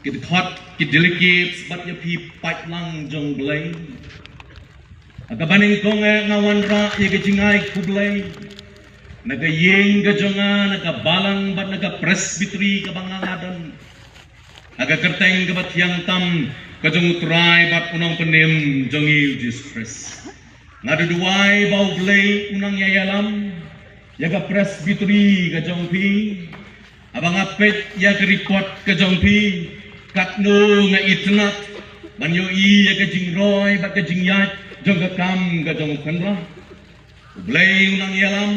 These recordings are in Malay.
kita thot kita delicate sebat ya pi pat lang jong blay aga baning kong ngawan ra ya ke jingai kublay naga yeng ga jonga naga balang bat naga presbytery ka bangangadan aga kerteng ka bat yang tam ka jong utray bat unang penem jongi distress ngadu duai bau blay unang yayalam yaga presbytery ka jong pi abang apet ya ke report ka jong pi katno nga itnat banyo i ya ka jingroy bat ka jingyat jong ka kam ka jong kanra blay unang yalam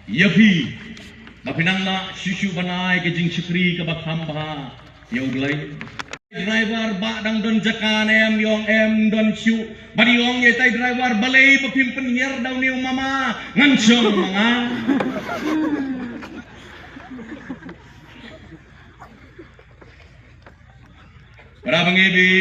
yapi mapinangla susu banai ke jing sikri ke bakhamba ya uglai driver ba dang don jakan em yong em don chu bari yong ye tai driver balai papimpen yer daw ni mama ngansong mga para bangibi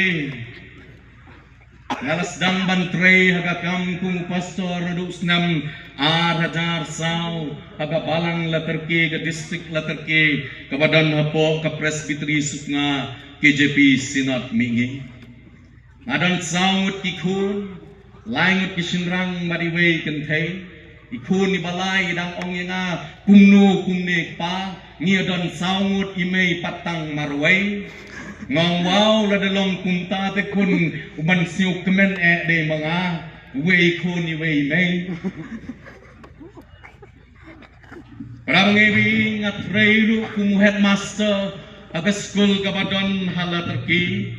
ngalas dang bantrei hagakam kung pastor dus nam Hajar saw haga balang laterke ke distrik laterke ke badan hapo ke presbytery sukna KJP sinat mingi ngadan saut ikun langut kisinrang badiwei kentei ikun ni balai dang ong nga kumno kumne pa ngiadon saut imei patang marwei ngong wow la delong kumta te kun uban siu kemen de mga wei kun ni wei mei para ngewi ngat reiru kum headmaster aga school kabadon hala terki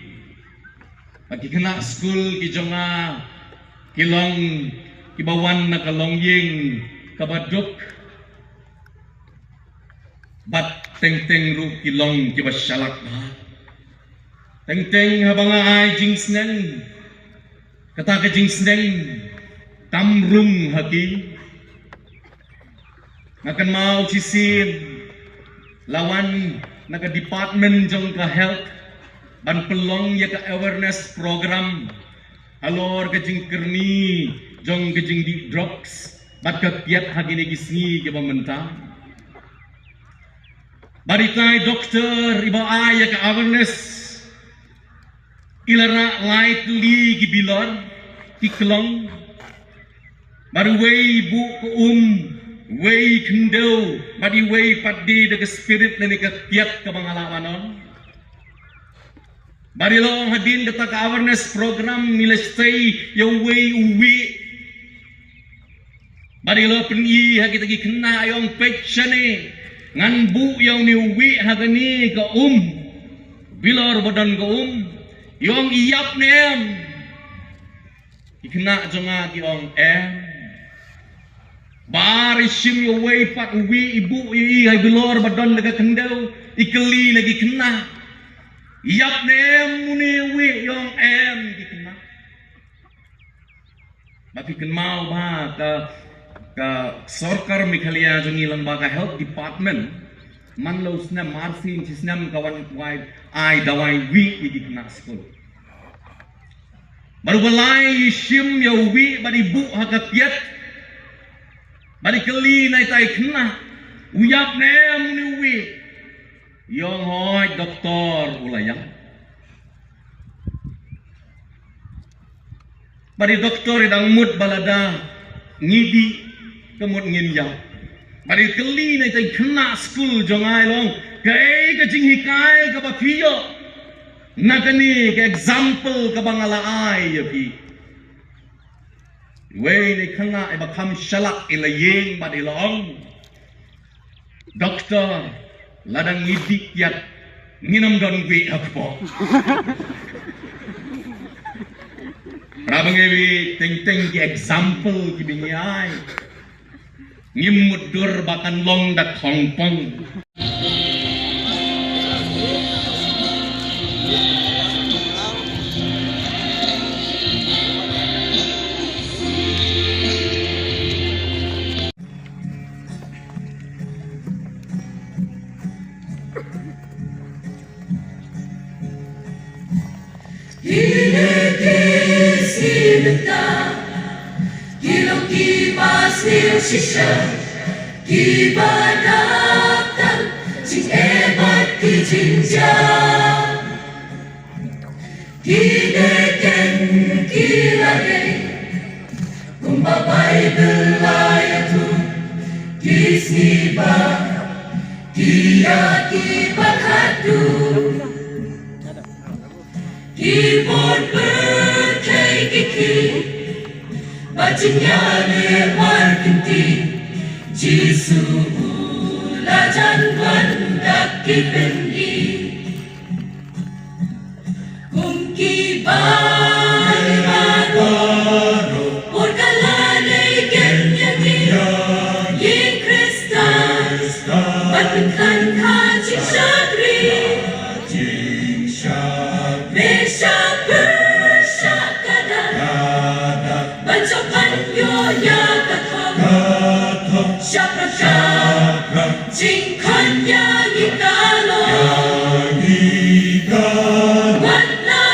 pagi kena school ki jonga kilong kibawan na kalong ying kabaduk bat teng teng ru kilong kibasyalat teng teng habang ay jingsneng kata ke jingsneng tamrum haki akan mau cisin lawan naga department jong ka health ban pelong ya ka awareness program alor ke jing kerni jong ke jing di drugs bat ka kiat hagini gisni ke pemerintah baritai dokter iba ay ya ka awareness ilara lightly gibilor tiklong baru wei bu ko wei kendo badi wei padi de spirit nani ka tiat ka bangalawanon badi lo hadin data ka awareness program nila stay yo wei uwi badi lo peni ha kita gi kena ayong pechane ngan bu yo ni uwi hagani ka bilor badan ka yong iyap nem ikna jonga ki ong barisim yo wei pat uwi ibu i ay bilor badan naga kendau ikeli lagi kena yap nem muni uwi yong dikena baki ken mau ba ka sarkar mikhalia jongi lembaga health department man lo sna marsin sisnam kawan wai ai dawai wi dikena school baru balai sim yo wi badi bu hakapiat bari keli nai tai kena uyap nem ni wi yong hoi doktor ulayang bari doktor idang mut balada ngidi kemut nginyang bari keli nai tai kena school jongai long kai ka jing hikai ka bakiyo nagani ka example ka bangala ai ya pi wei ni kena e bakam shalak ilayeng badilong doktor ladang ngidik yat nginam don wi akpo rabangewi teng teng ki example ki bingyai ngimudur bakan long dak hongpong Shisha, Gibadatan, Sing Ebat Kijinja, Gidegen kilage kumbabay belayatu kisniba dia kibakadu keyboard berkaki bacanya lewat kinti Jisu ulajan wandak kipendi kumki bangaro orkalane kenyani ye Kristus batkan kajing syadri Mesha bersyakada Bancakan yoya katham Syapra Jingkan yang ikalo Wana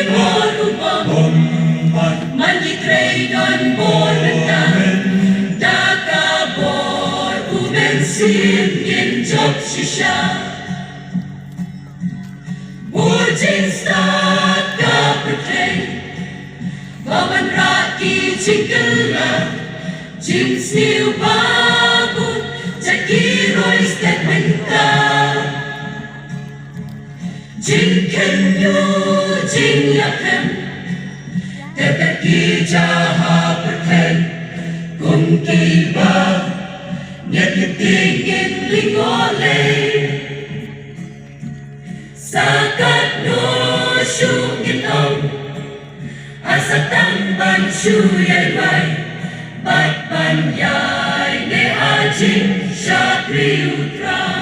borubam Manjitrei don borenda Daka bor ubensin yin job shisha Burjin staka perteng Bawan raki cingkela Jin sniu babun Jaki roi stet menta Jin kenyu jin yakem Tepeki jaha perteng Kumki ba Nyakitingin lingole Sakat no syungin om Asatang ban syuyay bay Bat ban yay ne ajing syakri utra